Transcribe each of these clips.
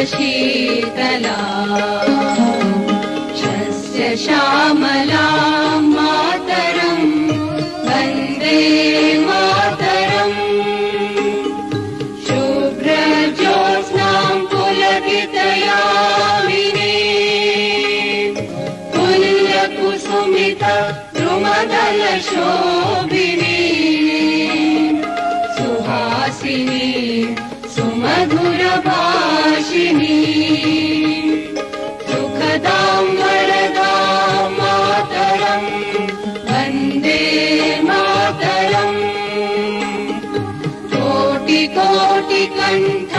शीतला शस्य श्यामला मातरम् वन्दे मातरम् शुभ्रज्योत्स्नां पुलकितयामिनीं पुल्यकुसुमित द्रुमदलशोभिनीं सुहासिनीं सुमधुरभाषिणीं सुखदां वरदां मातरम् वन्दे मातरम् कोटि कोटि कण्ठ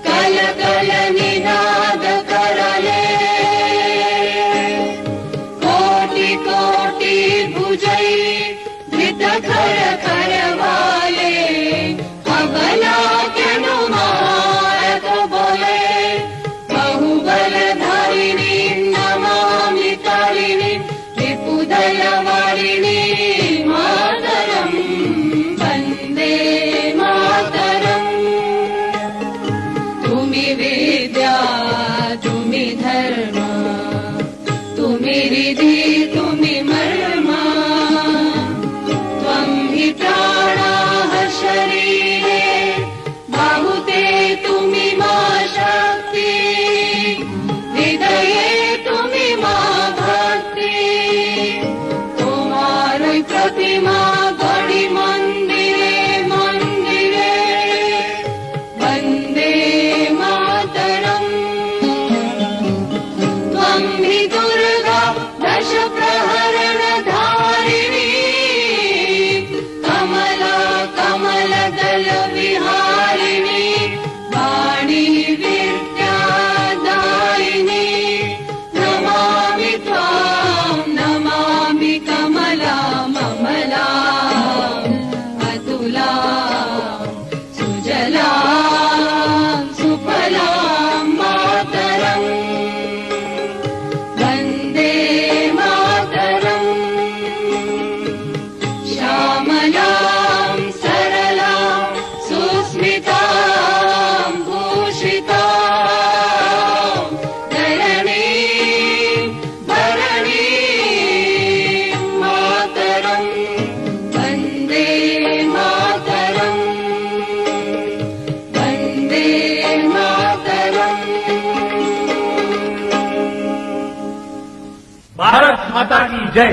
कलकल निनाद करले कोटि कोटि भुजै धृत खर खरवाले अबला अनुमारक बोले बहुबलधारिणी नमामि तारिणी विपुदलवारिणी मातरम् वन्दे मातरम् तुम्ही विद्या तुम्ही धर्म तुम्ही रिधी तुम्ही मर्म त्वं हि प्राणाः शरीरे बाहुते तुम्ही मा शक्ती हृदये तुम्ही मा भक्ती तुम्हारी प्रतिमा गढ़ी मंदिरे मंदिरे वन्दे मातरम् त्वं हि दुर्गा दश प्रहरण धारिणी कमला कमलदल विहारिणी वाणी विद्यादायिनी नमामि त्वां नमामि कमला ममला अतुला सुजला सुफला मातरम् वन्दे मातरम् श्यामलां सरलां सुस्मितां भूषितां धरणीं भरणीं मातरम् वन्दे मातरम् वन्दे मातरम्। भारत माता की जय।